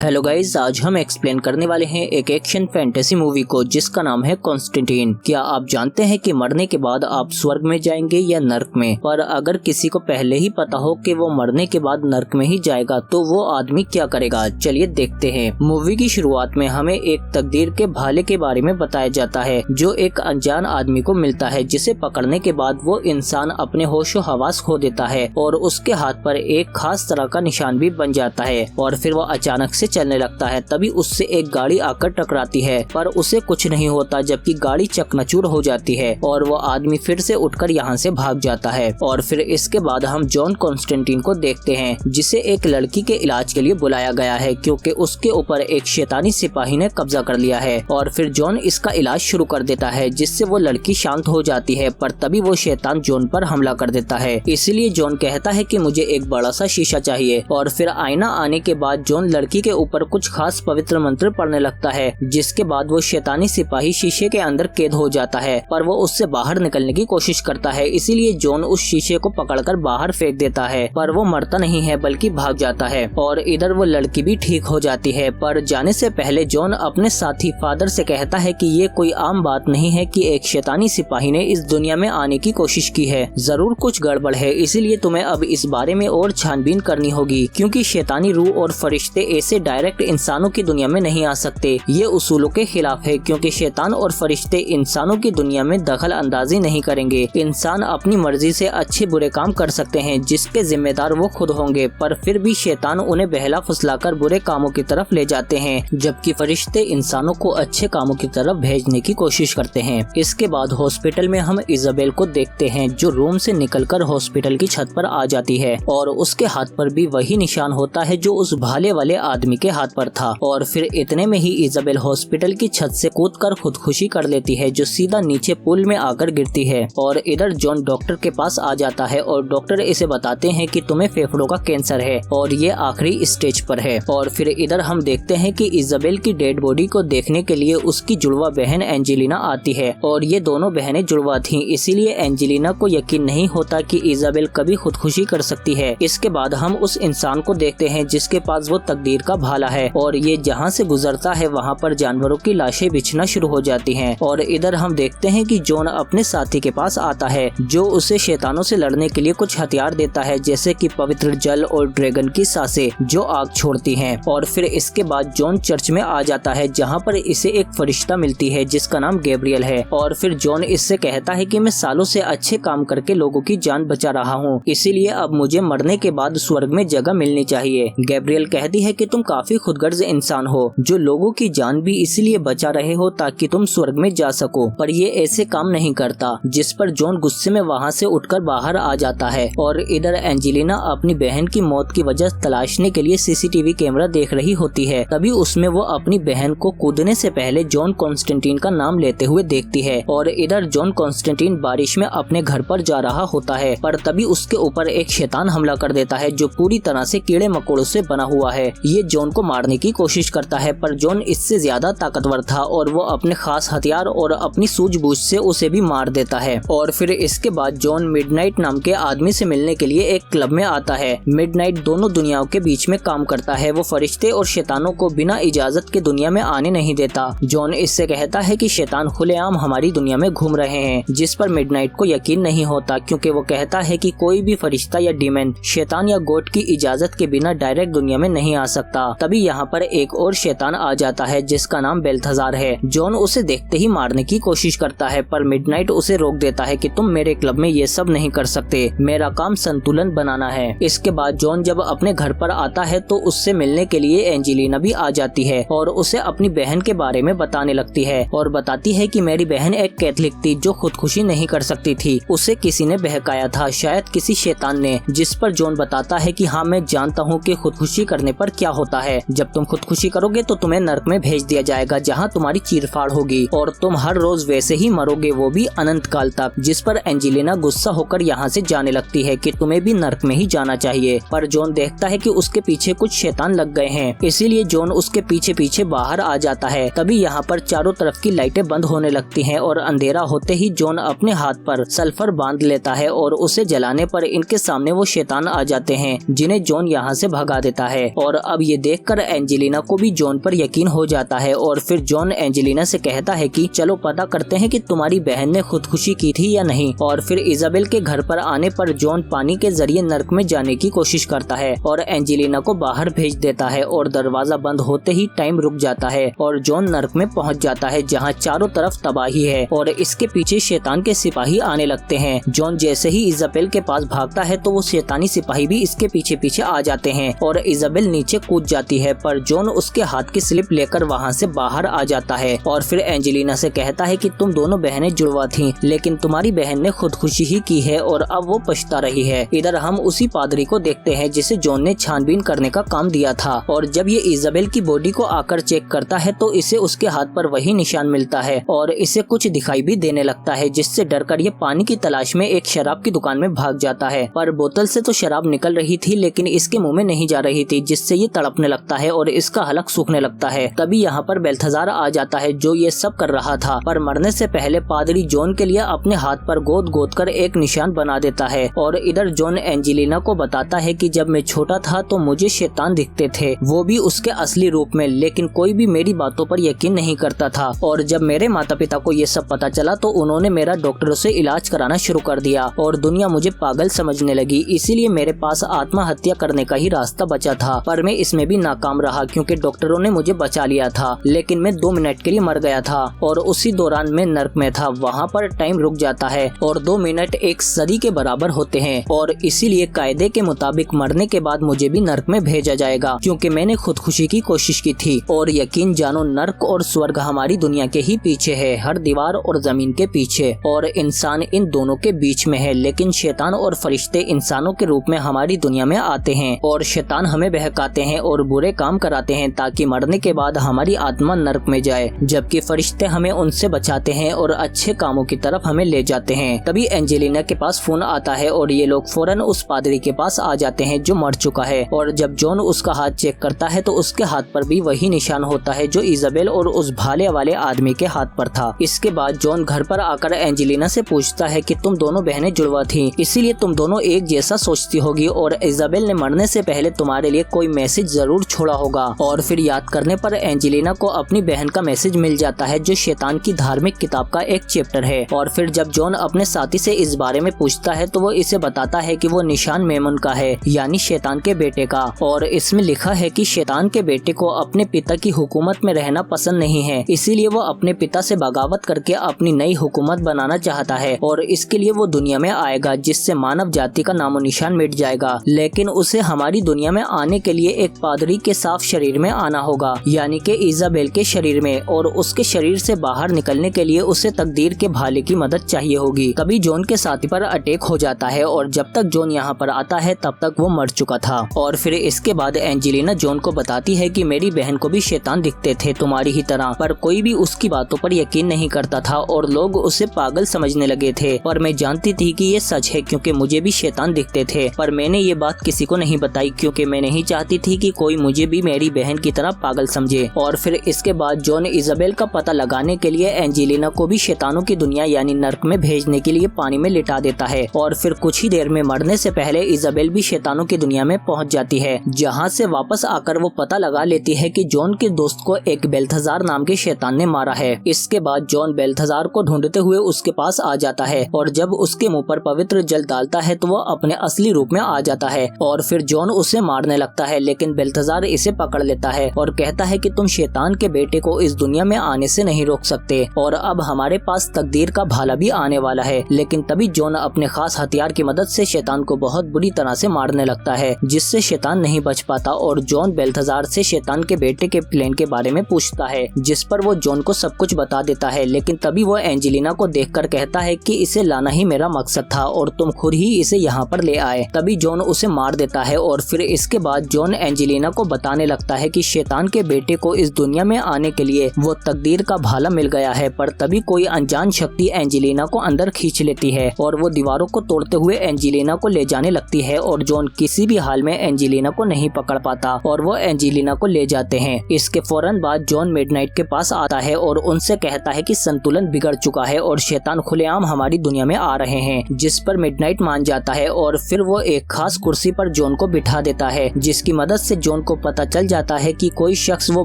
Hello guys, आज हम explain करने वाले हैं एक एक्शन फैंटेसी मूवी को जिसका नाम है कॉन्स्टेंटाइन। क्या आप जानते हैं कि मरने के बाद आप स्वर्ग में जाएंगे या नर्क में? पर अगर किसी को पहले ही पता हो कि वो मरने के बाद नर्क में ही जाएगा तो वो आदमी क्या करेगा? चलिए देखते हैं। मूवी की शुरुआत में हमें एक तकदीर के भाले के बारे में बताया जाता है जो एक अनजान आदमी को मिलता है, जिसे पकड़ने के बाद वो इंसान अपने होशो हवास खो देता है और उसके हाथ पर एक खास तरह का निशान भी बन जाता है और फिर वो अचानक से चलने लगता है। तभी उससे एक गाड़ी आकर टकराती है पर उसे कुछ नहीं होता, जबकि गाड़ी चकनाचूर हो जाती है और वो आदमी फिर से उठकर यहाँ से भाग जाता है। और फिर इसके बाद हम जॉन कॉन्स्टेंटाइन को देखते हैं जिसे एक लड़की के इलाज के लिए बुलाया गया है क्योंकि उसके ऊपर एक शैतानी सिपाही ने कब्जा कर लिया है। और फिर जॉन इसका इलाज शुरू कर देता है जिससे वो लड़की शांत हो जाती है, पर तभी वो शैतान जॉन पर हमला कर देता है। इसलिए जॉन कहता है कि मुझे एक बड़ा सा शीशा चाहिए और फिर आईना आने के बाद जॉन लड़की के ऊपर कुछ खास पवित्र मंत्र पढ़ने लगता है, जिसके बाद वो शैतानी सिपाही शीशे के अंदर कैद हो जाता है पर वो उससे बाहर निकलने की कोशिश करता है। इसीलिए जॉन उस शीशे को पकड़कर बाहर फेंक देता है पर वो मरता नहीं है बल्कि भाग जाता है। और इधर वो लड़की भी ठीक हो जाती है। पर जाने से पहले जॉन अपने साथी फादर से कहता है कि ये कोई आम बात नहीं है कि एक शैतानी सिपाही ने इस दुनिया में आने की कोशिश की है, जरूर कुछ गड़बड़ है। इसीलिए तुम्हें अब इस बारे में और छानबीन करनी होगी क्योंकि शैतानी रूह और फरिश्ते ऐसे डायरेक्ट इंसानों की दुनिया में नहीं आ सकते। ये उसूलों के खिलाफ है क्योंकि शैतान और फरिश्ते इंसानों की दुनिया में दखल अंदाजी नहीं करेंगे। इंसान अपनी मर्जी से अच्छे बुरे काम कर सकते हैं जिसके जिम्मेदार वो खुद होंगे, पर फिर भी शैतान उन्हें बहला फुसलाकर बुरे कामों की तरफ ले जाते हैं, जबकि फरिश्ते इंसानों को अच्छे कामों की तरफ भेजने की कोशिश करते हैं। इसके बाद हॉस्पिटल में हम इजाबेल को देखते हैं जो रूम से निकलकर हॉस्पिटल की छत पर आ जाती है और उसके हाथ पर भी वही निशान होता है जो उस भाले वाले आदमी के हाथ पर था। और फिर इतने में ही इजाबेल हॉस्पिटल की छत से कूदकर खुदकुशी कर लेती है जो सीधा नीचे पूल में आकर गिरती है। और इधर जॉन डॉक्टर के पास आ जाता है और डॉक्टर इसे बताते हैं कि तुम्हें फेफड़ों का कैंसर है और ये आखिरी स्टेज पर है। और फिर इधर हम देखते हैं कि इजाबेल की डेड बॉडी को देखने के लिए उसकी जुड़वा बहन एंजेलिना आती है और ये दोनों बहनें जुड़वा थीं, इसीलिए एंजेलिना को यकीन नहीं होता कि इजाबेल कभी खुदकुशी कर सकती है। इसके बाद हम उस इंसान को देखते हैं जिसके पास वो तकदीर का भाला है और ये जहाँ से गुजरता है वहाँ पर जानवरों की लाशें बिछना शुरू हो जाती हैं। और इधर हम देखते हैं कि जॉन अपने साथी के पास आता है जो उसे शैतानों से लड़ने के लिए कुछ हथियार देता है जैसे कि पवित्र जल और ड्रैगन की सांसें जो आग छोड़ती हैं। और फिर इसके बाद जॉन चर्च में आ जाता है जहाँ पर इसे एक फरिश्ता मिलती है जिसका नाम गैब्रियल है। और फिर जॉन इससे कहता है कि मैं सालों से अच्छे काम करके लोगों की जान बचा रहा हूँ, इसीलिए अब मुझे मरने के बाद स्वर्ग में जगह मिलनी चाहिए। गैब्रियल कहती है कि तुम काफी खुदगर्ज इंसान हो जो लोगों की जान भी इसलिए बचा रहे हो ताकि तुम स्वर्ग में जा सको, पर ये ऐसे काम नहीं करता। जिस पर जॉन गुस्से में वहाँ से उठकर बाहर आ जाता है। और इधर एंजेलिना अपनी बहन की मौत की वजह तलाशने के लिए सीसीटीवी कैमरा देख रही होती है। तभी उसमें वो अपनी बहन को कूदने से पहले जॉन कॉन्स्टेंटाइन का नाम लेते हुए देखती है। और इधर जॉन कॉन्स्टेंटाइन बारिश में अपने घर पर जा रहा होता है पर तभी उसके ऊपर एक शैतान हमला कर देता है जो पूरी तरह से कीड़े मकोड़ों से बना हुआ है। ये जॉन को मारने की कोशिश करता है पर जॉन इससे ज्यादा ताकतवर था और वो अपने खास हथियार और अपनी सूझबूझ से उसे भी मार देता है। और फिर इसके बाद जॉन मिडनाइट नाम के आदमी से मिलने के लिए एक क्लब में आता है। मिडनाइट दोनों दुनियाओं के बीच में काम करता है, वो फरिश्ते और शैतानों को बिना इजाजत के दुनिया में आने नहीं देता। जॉन इससे कहता है कि शैतान खुलेआम हमारी दुनिया में घूम रहे हैं, जिस पर मिडनाइट को यकीन नहीं होता क्योंकि वो कहता है कि कोई भी फरिश्ता या डीमन शैतान या गोट की इजाजत के बिना डायरेक्ट दुनिया में नहीं आ सकता। तभी यहाँ पर एक और शैतान आ जाता है जिसका नाम बेल्थाजार है। जॉन उसे देखते ही मारने की कोशिश करता है पर मिडनाइट उसे रोक देता है कि तुम मेरे क्लब में ये सब नहीं कर सकते, मेरा काम संतुलन बनाना है। इसके बाद जॉन जब अपने घर पर आता है तो उससे मिलने के लिए एंजेलिना भी आ जाती है और उसे अपनी बहन के बारे में बताने लगती है और बताती है कि मेरी बहन एक कैथलिक थी जो खुदकुशी नहीं कर सकती थी, उसे किसी ने बहकाया था, शायद किसी शैतान ने। जिस पर जॉन बताता है कि हाँ मैं जानता हूँ कि खुदकुशी करने पर क्या होता है, जब तुम खुदकुशी करोगे तो तुम्हें नर्क में भेज दिया जाएगा जहाँ तुम्हारी चीरफाड़ होगी और तुम हर रोज वैसे ही मरोगे, वो भी अनंत काल तक। जिस पर एंजेलिना गुस्सा होकर यहाँ से जाने लगती है कि तुम्हें भी नर्क में ही जाना चाहिए। पर जॉन देखता है कि उसके पीछे कुछ शैतान लग गए हैं, इसीलिए जॉन उसके पीछे पीछे बाहर आ जाता है। तभी यहाँ पर चारों तरफ की लाइटें बंद होने लगती हैं और अंधेरा होते ही जॉन अपने हाथ पर सल्फर बांध लेता है और उसे जलाने पर इनके सामने वो शैतान आ जाते हैं जिन्हें जॉन यहाँ से भगा देता है। और अब ये देखकर एंजेलिना को भी जॉन पर यकीन हो जाता है और फिर जॉन एंजेलिना से कहता है कि चलो पता करते हैं कि तुम्हारी बहन ने खुदकुशी की थी या नहीं। और फिर इजाबेल के घर पर आने पर जॉन पानी के जरिए नर्क में जाने की कोशिश करता है और एंजेलिना को बाहर भेज देता है और दरवाजा बंद होते ही टाइम रुक जाता है और जॉन नर्क में पहुंच जाता है जहां चारों तरफ तबाही है और इसके पीछे शैतान के सिपाही आने लगते हैं। जॉन जैसे ही इजाबेल के पास भागता है तो वो शैतानी सिपाही भी इसके पीछे पीछे आ जाते हैं और इजाबेल नीचे कूद जाती है, पर जॉन उसके हाथ की स्लिप लेकर वहाँ से बाहर आ जाता है और फिर एंजेलिना से कहता है कि तुम दोनों बहनें जुड़वा थीं, लेकिन तुम्हारी बहन ने खुदकुशी ही की है और अब वो पछता रही है। इधर हम उसी पादरी को देखते हैं जिसे जॉन ने छानबीन करने का काम दिया था और जब ये इजाबेल की बॉडी को आकर चेक करता है तो इसे उसके हाथ पर वही निशान मिलता है और इसे कुछ दिखाई भी देने लगता है, जिससे डरकर ये पानी की तलाश में एक शराब की दुकान में भाग जाता है। पर बोतल से तो शराब निकल रही थी लेकिन इसके मुंह में नहीं जा रही थी, जिससे ये तड़पने लगता है और इसका हलक सूखने लगता है। तभी यहाँ पर बेल्थाजार आ जाता है जो ये सब कर रहा था, पर मरने से पहले पादरी जॉन के लिए अपने हाथ पर गोद गोद कर एक निशान बना देता है। और इधर जॉन एंजेलिना को बताता है कि जब मैं छोटा था तो मुझे शैतान दिखते थे, वो भी उसके असली रूप में, लेकिन कोई भी मेरी बातों पर यकीन नहीं करता था। और जब मेरे माता पिता को ये सब पता चला तो उन्होंने मेरा डॉक्टरों से इलाज कराना शुरू कर दिया और दुनिया मुझे पागल समझने लगी, इसीलिए मेरे पास आत्महत्या करने का ही रास्ता बचा था। पर मैं इसमें भी नाकाम रहा क्योंकि डॉक्टरों ने मुझे बचा लिया था, लेकिन मैं 2 मिनट के लिए मर गया था और उसी दौरान मैं नर्क में था। वहाँ पर टाइम रुक जाता है और 2 मिनट 1 सदी के बराबर होते हैं और इसीलिए कायदे के मुताबिक मरने के बाद मुझे भी नर्क में भेजा जाएगा क्योंकि मैंने खुदकुशी की कोशिश की थी। और यकीन जानो नर्क और स्वर्ग हमारी दुनिया के ही पीछे है, हर दीवार और जमीन के पीछे, और इंसान इन दोनों के बीच में है। लेकिन शैतान और फरिश्ते इंसानों के रूप में हमारी दुनिया में आते हैं और शैतान हमें बहकाते हैं और बुरे काम कराते हैं ताकि मरने के बाद हमारी आत्मा नर्क में जाए, जबकि फरिश्ते हमें उनसे बचाते हैं और अच्छे कामों की तरफ हमें ले जाते हैं। तभी एंजेलिना के पास फोन आता है और ये लोग फौरन उस पादरी के पास आ जाते हैं जो मर चुका है। और जब जॉन उसका हाथ चेक करता है तो उसके हाथ पर भी वही निशान होता है जो इजाबेल और उस भाले वाले आदमी के हाथ पर था। इसके बाद जॉन घर पर आकर एंजेलिना से पूछता है कि तुम दोनों बहनें जुड़वा थी, इसीलिए तुम दोनों एक जैसा सोचती होगी और इजाबेल ने मरने से पहले तुम्हारे लिए कोई मैसेज जरूर छोड़ा होगा। और फिर याद करने पर एंजेलिना को अपनी बहन का मैसेज मिल जाता है जो शैतान की धार्मिक किताब का एक चैप्टर है। और फिर जब जॉन अपने साथी से इस बारे में पूछता है तो वो इसे बताता है कि वो निशान मेमन का है, यानी शैतान के बेटे का, और इसमें लिखा है कि शैतान के बेटे को अपने पिता की हुकूमत में रहना पसंद नहीं है, इसीलिए वो अपने पिता से बगावत करके अपनी नई हुकूमत बनाना चाहता है और इसके लिए वो दुनिया में आएगा जिससे मानव जाति का नामो निशान मिट जाएगा। लेकिन उसे हमारी दुनिया में आने के लिए एक पादरी के साफ शरीर में आना होगा, यानी कि इजाबेल के शरीर में, और उसके शरीर से बाहर निकलने के लिए उसे तकदीर के भाले की मदद चाहिए होगी। तभी जॉन के साथी पर अटैक हो जाता है और जब तक जॉन यहाँ पर आता है तब तक वो मर चुका था। और फिर इसके बाद एंजेलिना जॉन को बताती है कि मेरी बहन को भी शैतान दिखते थे तुम्हारी ही तरह, पर कोई भी उसकी बातों पर यकीन नहीं करता था और लोग उसे पागल समझने लगे थे। पर मैं जानती थी कि ये सच है क्योंकि मुझे भी शैतान दिखते थे, पर मैंने ये बात किसी को नहीं बताई क्योंकि मैं नहीं चाहती थी कि कोई मुझे भी मेरी बहन की तरह पागल समझे। और फिर इसके बाद जॉन इजाबेल का पता लगाने के लिए एंजेलिना को भी शैतानों की दुनिया यानी नर्क में भेजने के लिए पानी में लिटा देता है। और फिर कुछ ही देर में मरने से पहले इजाबेल भी शैतानों की दुनिया में पहुंच जाती है, जहां से वापस आकर वो पता लगा लेती है कि जॉन के दोस्त को एक बेल्थाजार नाम के शैतान ने मारा है। इसके बाद जॉन बेल्थाजार को ढूंढते हुए उसके पास आ जाता है और जब उसके मुंह पर पवित्र जल डालता है तो वो अपने असली रूप में आ जाता है और फिर जॉन उसे मारने लगता है, लेकिन बेल्थाजार इसे पकड़ लेता है और कहता है कि तुम शैतान के बेटे को इस दुनिया में आने से नहीं रोक सकते और अब हमारे पास तकदीर का भाला भी आने वाला है। लेकिन तभी जॉन अपने खास हथियार की मदद से शैतान को बहुत बुरी तरह से मारने लगता है, जिससे शैतान नहीं बच पाता और जॉन बेल्थाजार से शैतान के बेटे के प्लान के बारे में पूछता है, जिस पर वो जॉन को सब कुछ बता देता है। लेकिन तभी वो एंजेलिना को देखकर कहता है कि इसे लाना ही मेरा मकसद था और तुम खुद ही इसे यहाँ पर ले आए। तभी जॉन उसे मार देता है और फिर इसके बाद जॉन एंजेलिना को बताने लगता है कि शैतान के बेटे को इस दुनिया में आने के लिए वो तकदीर का भाला मिल गया है। पर तभी कोई अनजान शक्ति एंजेलिना को अंदर खींच लेती है और वो दीवारों को तोड़ते हुए एंजेलिना को ले जाने लगती है और जॉन किसी भी हाल में एंजेलिना को नहीं पकड़ पाता और वो एंजेलिना को ले जाते हैं। इसके फौरन बाद जॉन मिडनाइट के पास आता है और उनसे कहता है कि संतुलन बिगड़ चुका है और शैतान खुलेआम हमारी दुनिया में आ रहे हैं, जिस पर मिडनाइट मान जाता है और फिर वो एक खास कुर्सी पर जॉन को बिठा देता है, जिसकी मदद से जॉन जॉन को पता चल जाता है कि कोई शख्स वो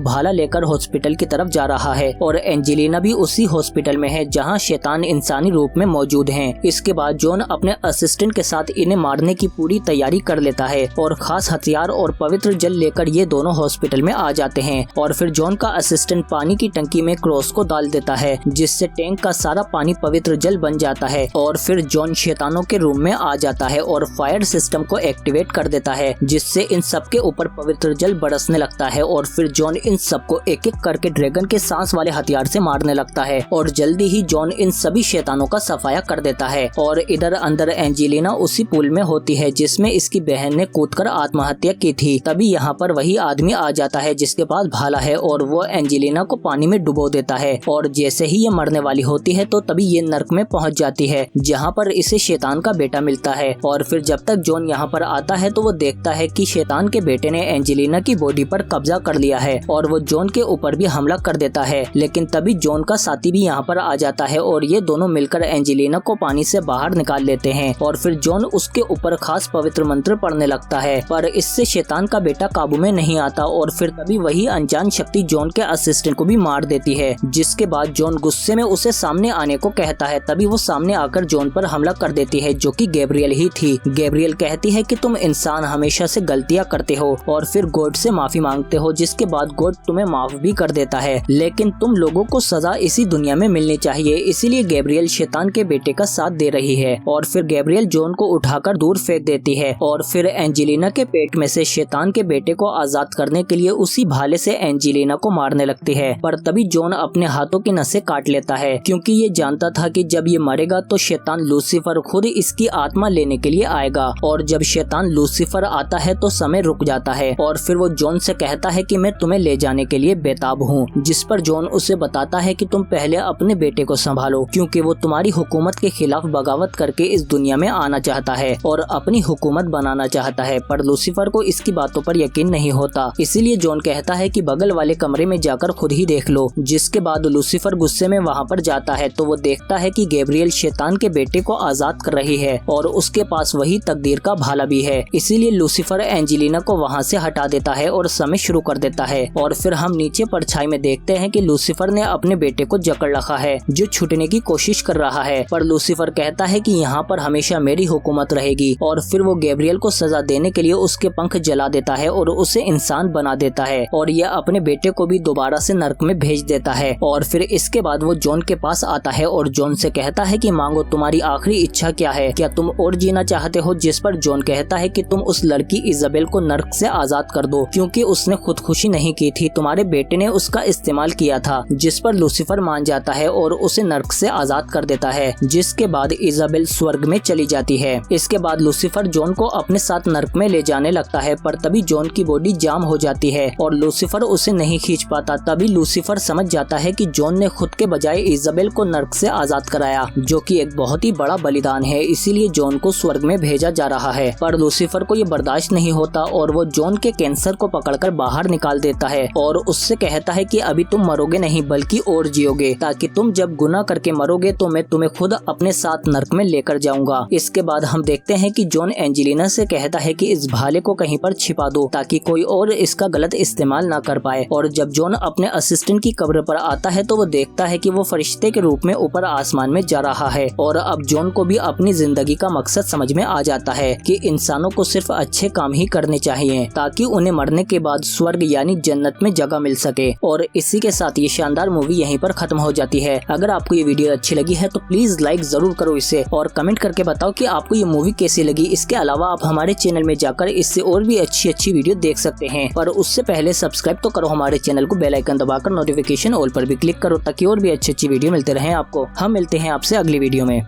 भाला लेकर हॉस्पिटल की तरफ जा रहा है और एंजेलिना भी उसी हॉस्पिटल में है जहां शैतान इंसानी रूप में मौजूद हैं। इसके बाद जॉन अपने असिस्टेंट के साथ इन्हें मारने की पूरी तैयारी कर लेता है और खास हथियार और पवित्र जल लेकर ये दोनों हॉस्पिटल में आ जाते हैं और फिर जॉन का असिस्टेंट पानी की टंकी में क्रॉस को डाल देता है जिससे टैंक का सारा पानी पवित्र जल बन जाता है और फिर जॉन शैतानों के रूम में आ जाता है और फायर सिस्टम को एक्टिवेट कर देता है जिससे इन सबके ऊपर पवित्र जल बरसने लगता है और फिर जॉन इन सबको एक एक करके ड्रैगन के सांस वाले हथियार से मारने लगता है और जल्दी ही जॉन इन सभी शैतानों का सफाया कर देता है। और इधर अंदर एंजेलिना उसी पूल में होती है जिसमें इसकी बहन ने कूदकर आत्महत्या की थी। तभी यहाँ पर वही आदमी आ जाता है जिसके पास भाला है और वो एंजेलिना को पानी में डुबो देता है और जैसे ही ये मरने वाली होती है तो तभी ये नर्क में पहुँच जाती है जहाँ पर इसे शैतान का बेटा मिलता है। और फिर जब तक जॉन यहाँ पर आता है तो वो देखता है कि शैतान के बेटे ने एंजेलिना की बॉडी पर कब्जा कर लिया है और वो जॉन के ऊपर भी हमला कर देता है। लेकिन तभी जॉन का साथी भी यहाँ पर आ जाता है और ये दोनों मिलकर एंजेलिना को पानी से बाहर निकाल लेते हैं और फिर जॉन उसके ऊपर खास पवित्र मंत्र पढ़ने लगता है पर इससे शैतान का बेटा काबू में नहीं आता और फिर तभी वही अनजान शक्ति जॉन के असिस्टेंट को भी मार देती है। जिसके बाद जॉन गुस्से में उसे सामने आने को कहता है। तभी वो सामने आकर जॉन पर हमला कर देती है जो कि गैब्रियल ही थी। गैब्रियल कहती है कि तुम इंसान हमेशा से गलतियां करते हो और फिर गॉड से माफी मांगते हो जिसके बाद गॉड तुम्हें माफ भी कर देता है, लेकिन तुम लोगों को सजा इसी दुनिया में मिलनी चाहिए। इसीलिए गैब्रियल शैतान के बेटे का साथ दे रही है और फिर गैब्रियल जॉन को उठाकर दूर फेंक देती है और फिर एंजेलिना के पेट में से शैतान के बेटे को आजाद करने के लिए उसी भाले से एंजेलिना को मारने लगती है। पर तभी जॉन अपने हाथों की नसें काट लेता है क्योंकि ये जानता था कि जब ये मरेगा तो शैतान लूसीफर खुद इसकी आत्मा लेने के लिए आएगा और जब शैतान लूसीफर आता है तो समय रुक जाता है और फिर वो जॉन से कहता है कि मैं तुम्हें ले जाने के लिए बेताब हूँ। जिस पर जॉन उसे बताता है कि तुम पहले अपने बेटे को संभालो क्योंकि वो तुम्हारी हुकूमत के खिलाफ बगावत करके इस दुनिया में आना चाहता है और अपनी हुकूमत बनाना चाहता है। पर लूसीफर को इसकी बातों पर यकीन नहीं होता, इसीलिए जॉन कहता है कि बगल वाले कमरे में जाकर खुद ही देख लो। जिसके बाद लूसीफर गुस्से में वहाँ पर जाता है तो वो देखता है कि गैब्रियल शैतान के बेटे को आजाद कर रही है और उसके पास वही तकदीर का भाला भी है। इसीलिए लूसीफर एंजेलिना को वहाँ से हटा देता है और समय शुरू कर देता है और फिर हम नीचे परछाई में देखते हैं कि लूसीफर ने अपने बेटे को जकड़ रखा है जो छूटने की कोशिश कर रहा है। पर लूसीफर कहता है कि यहाँ पर हमेशा मेरी हुकूमत रहेगी और फिर वो गैब्रियल को सजा देने के लिए उसके पंख जला देता है और उसे इंसान बना देता है और यह अपने बेटे को भी दोबारा से नर्क में भेज देता है। और फिर इसके बाद वो जॉन के पास आता है और जॉन से कहता है कि मांगो तुम्हारी आखिरी इच्छा क्या है, क्या तुम और जीना चाहते हो। जिस पर जॉन कहता है कि तुम उस लड़की इजाबेल को नर्क से आजाद कर दो क्योंकि उसने खुदकुशी नहीं की थी, तुम्हारे बेटे ने उसका इस्तेमाल किया था। जिस पर लूसीफर मान जाता है और उसे नर्क से आजाद कर देता है। जिसके बाद इजाबेल स्वर्ग में चली जाती है। इसके बाद लूसीफर जॉन को अपने साथ नर्क में ले जाने लगता है पर तभी जॉन की बॉडी जाम हो जाती है और लूसीफर उसे नहीं खींच पाता। तभी लूसीफर समझ जाता है कि जॉन ने खुद के बजाय इजाबेल को नर्क से आजाद कराया जो कि एक बहुत ही बड़ा बलिदान है, इसीलिए जॉन को स्वर्ग में भेजा जा रहा है। पर लूसीफर को ये बर्दाश्त नहीं होता और वो जॉन के कैंसर को पकड़कर बाहर निकाल देता है और उससे कहता है कि अभी तुम मरोगे नहीं बल्कि और जियोगे, ताकि तुम जब गुनाह करके मरोगे तो मैं तुम्हें खुद अपने साथ नर्क में लेकर जाऊंगा। इसके बाद हम देखते हैं कि जॉन एंजेलिना से कहता है कि इस भाले को कहीं पर छिपा दो ताकि कोई और इसका गलत इस्तेमाल ना कर पाए। और जब जॉन अपने असिस्टेंट की कब्र पर आता है तो वो देखता है कि वो फरिश्ते के रूप में ऊपर आसमान में जा रहा है और अब जॉन को भी अपनी जिंदगी का मकसद समझ में आ जाता है कि इंसानों को सिर्फ अच्छे काम ही करने चाहिए ताकि उन्हें मरने के बाद स्वर्ग यानी जन्नत में जगह मिल सके। और इसी के साथ ये शानदार मूवी यहीं पर खत्म हो जाती है। अगर आपको ये वीडियो अच्छी लगी है तो प्लीज लाइक जरूर करो इसे और कमेंट करके बताओ कि आपको ये मूवी कैसी लगी। इसके अलावा आप हमारे चैनल में जाकर इससे और भी अच्छी वीडियो देख सकते हैं, पर उससे पहले सब्सक्राइब तो करो हमारे चैनल को, बेल आइकन दबाकर नोटिफिकेशन ऑल पर भी क्लिक करो ताकि और भी अच्छी वीडियो मिलते रहे आपको। हम मिलते हैं आपसे अगली वीडियो में।